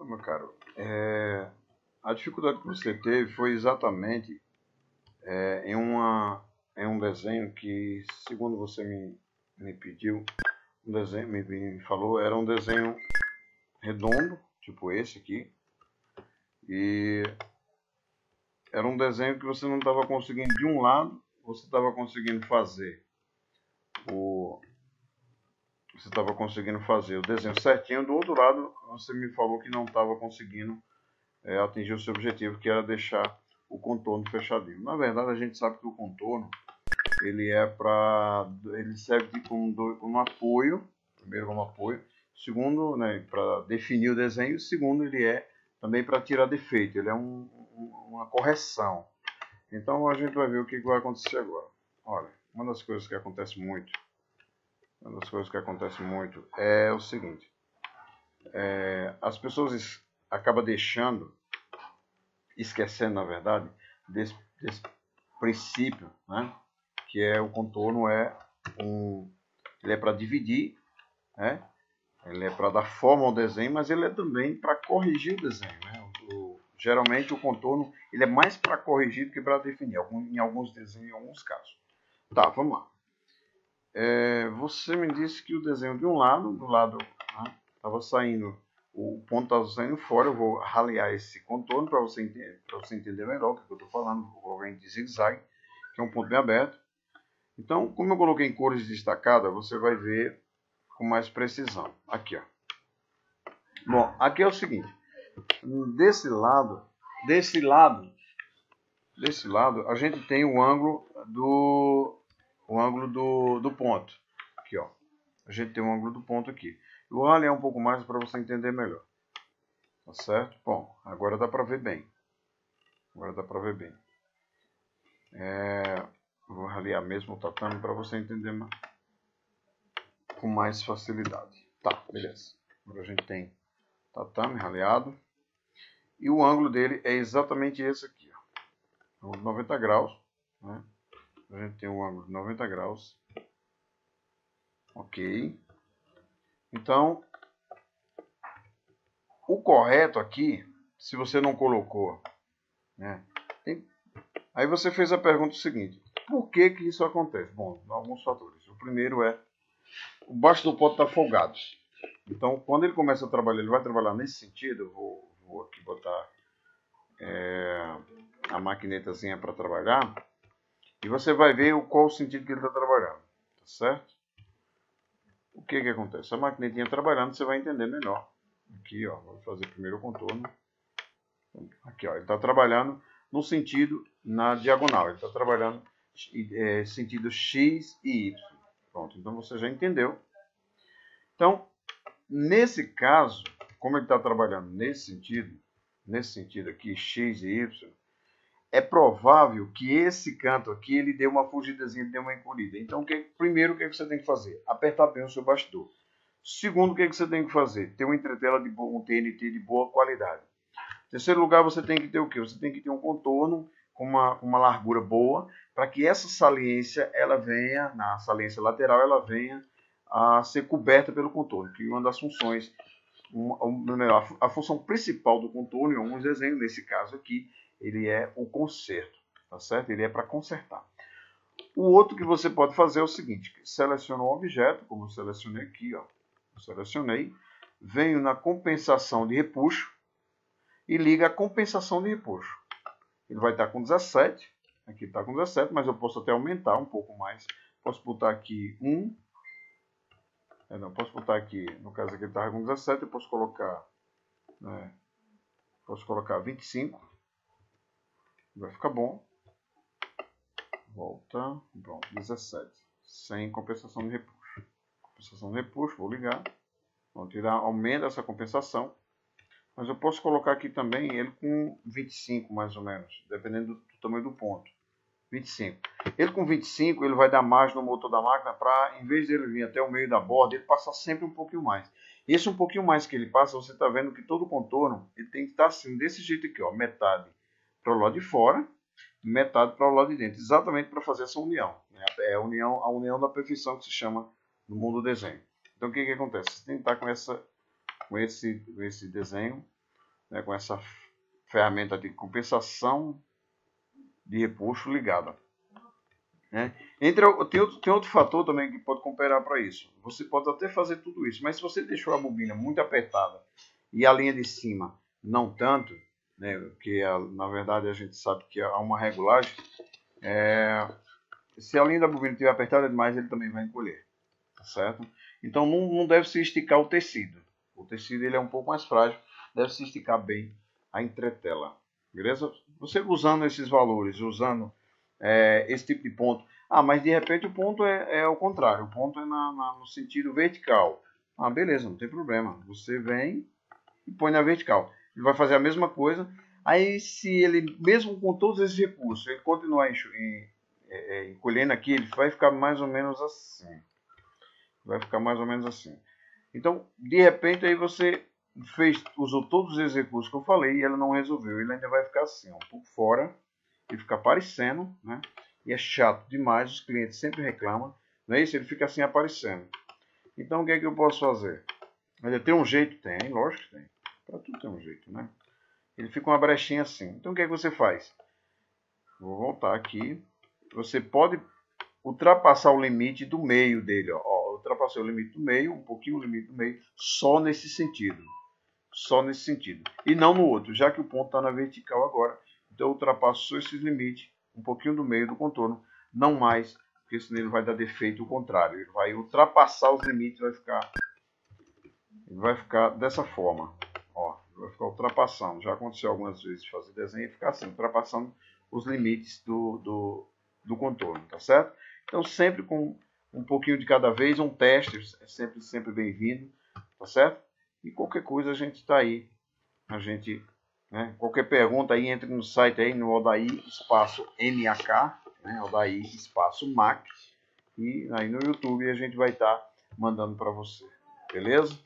Meu caro, a dificuldade que você teve foi exatamente em um desenho que, segundo você me pediu, um desenho, me falou, era um desenho redondo, tipo esse aqui, e era um desenho que você não estava conseguindo, de um lado, você estava conseguindo fazer o desenho certinho, do outro lado você me falou que não estava conseguindo atingir o seu objetivo, que era deixar o contorno fechadinho. Na verdade, a gente sabe que o contorno ele serve como apoio, primeiro como apoio, segundo, né, para definir o desenho, segundo ele é também para tirar defeito, ele é uma correção. Então a gente vai ver o que vai acontecer agora. Olha, uma das coisas que acontece muito é o seguinte: as pessoas acabam esquecendo, na verdade, desse princípio, né? Que é o contorno ele é para dividir, né? Ele é para dar forma ao desenho, mas ele é também para corrigir o desenho, né? Geralmente o contorno ele é mais para corrigir do que para definir, em alguns desenhos, em alguns casos. Tá, vamos lá. Você me disse que o desenho do lado, estava saindo, o ponto estava saindo fora. Eu vou ralear esse contorno para você entender melhor o que eu estou falando. Vou colocar em zigue-zague, que é um ponto bem aberto. Então, como eu coloquei em cores destacadas, você vai ver com mais precisão. Aqui, ó. Bom, aqui é o seguinte. Desse lado, a gente tem o ângulo do ponto. Aqui, ó. A gente tem o ângulo do ponto aqui. Eu vou ralear um pouco mais para você entender melhor. Tá certo? Bom, agora dá para ver bem. Vou ralear mesmo o tatame para você entender com mais facilidade. Tá, beleza. Agora a gente tem tatame raleado. E o ângulo dele é exatamente esse aqui, ó. Ângulo de 90 graus. Né? A gente tem um ângulo de 90 graus. Ok. Então, o correto aqui, se você não colocou, né? Aí você fez a pergunta seguinte: por que isso acontece? Bom, alguns fatores. O primeiro é o baixo do pote está folgado. Então, quando ele começa a trabalhar, ele vai trabalhar nesse sentido. Eu vou aqui botar a maquinetazinha para trabalhar. E você vai ver qual o sentido que ele está trabalhando. Tá certo? O que acontece? A maquinetinha trabalhando, você vai entender melhor. Aqui, ó, vou fazer primeiro o contorno. Aqui, ó, ele está trabalhando no sentido, na diagonal. Ele está trabalhando sentido X e Y. Pronto, então você já entendeu. Então, nesse caso, como ele está trabalhando nesse sentido aqui, X e Y, é provável que esse canto aqui ele dê uma fugidazinha, ele dê uma encolhida. Então, primeiro, o que você tem que fazer? Apertar bem o seu bastidor. Segundo, o que você tem que fazer? Ter uma entretela um TNT de boa qualidade. Em terceiro lugar, você tem que ter o quê? Você tem que ter um contorno com uma largura boa, para que essa saliência, na saliência lateral, ela venha a ser coberta pelo contorno, que é uma das funções, a função principal do contorno, em alguns desenhos, nesse caso aqui, ele é o conserto, tá certo? Ele é para consertar. O outro que você pode fazer é o seguinte: seleciona um objeto, como eu selecionei aqui, ó. Venho na compensação de repuxo e liga a compensação de repuxo. Ele vai estar com 17, aqui está com 17, mas eu posso até aumentar um pouco mais. Posso botar aqui posso botar aqui, no caso aqui ele estava com 17, eu posso colocar 25. Vai ficar bom. Volta. Pronto, 17. Sem compensação de repuxo. Compensação de repuxo, vou ligar. Vamos tirar, aumenta essa compensação. Mas eu posso colocar aqui também ele com 25, mais ou menos, dependendo do tamanho do ponto. 25. Ele com 25, ele vai dar margem no motor da máquina para, em vez dele vir até o meio da borda, ele passar sempre um pouquinho mais. Esse um pouquinho mais que ele passa, você está vendo que todo o contorno ele tem que estar assim, desse jeito aqui, ó, metade para o lado de fora, metade para o lado de dentro, exatamente para fazer essa união. Né? É a união da perfeição que se chama no mundo do desenho. Então o que acontece? Você tem que estar com esse desenho né, com essa ferramenta de compensação de repuxo ligada. Né? Tem outro fator também que pode cooperar para isso. Você pode até fazer tudo isso, mas se você deixou a bobina muito apertada e a linha de cima não tanto, né, porque na verdade a gente sabe que há uma regulagem, se a linha da bobina estiver apertada demais, ele também vai encolher, tá certo? Então não deve se esticar o tecido. O tecido ele é um pouco mais frágil, deve se esticar bem a entretela, beleza? Você usando esses valores, usando esse tipo de ponto. Mas de repente o ponto é ao contrário, o ponto é no sentido vertical. Beleza, não tem problema. Você vem e põe na vertical. Ele vai fazer a mesma coisa. Aí se ele, mesmo com todos esses recursos, ele continuar encolhendo aqui, ele vai ficar mais ou menos assim. Vai ficar mais ou menos assim. Então, de repente, aí você usou todos os recursos que eu falei e ela não resolveu. Ele ainda vai ficar assim, um pouco fora e fica aparecendo, né? E é chato demais, os clientes sempre reclamam, não é isso? Ele fica assim aparecendo. Então, o que é que eu posso fazer? Ele tem um jeito? Tem, lógico que tem. Para tudo tem um jeito, né? Ele fica uma brechinha assim. Então, o que é que você faz? Vou voltar aqui. Você pode ultrapassar o limite do meio dele, ó. Ultrapassei o limite do meio, um pouquinho o limite do meio, só nesse sentido. Só nesse sentido. E não no outro, já que o ponto está na vertical agora. Então eu ultrapasso só esses limites, um pouquinho do meio do contorno, não mais, porque senão ele vai dar defeito o contrário. Ele vai ultrapassar os limites, ele vai ficar dessa forma. Ó, vai ficar ultrapassando. Já aconteceu algumas vezes de fazer desenho e ficar assim, ultrapassando os limites do contorno, tá certo? Então sempre com um pouquinho de cada vez, um teste é sempre bem-vindo, tá certo? E qualquer coisa a gente está aí. Né, qualquer pergunta aí, entre no site aí, no Odaí espaço MAK, né, Odaí espaço MAK, e aí no YouTube a gente vai estar mandando para você. Beleza?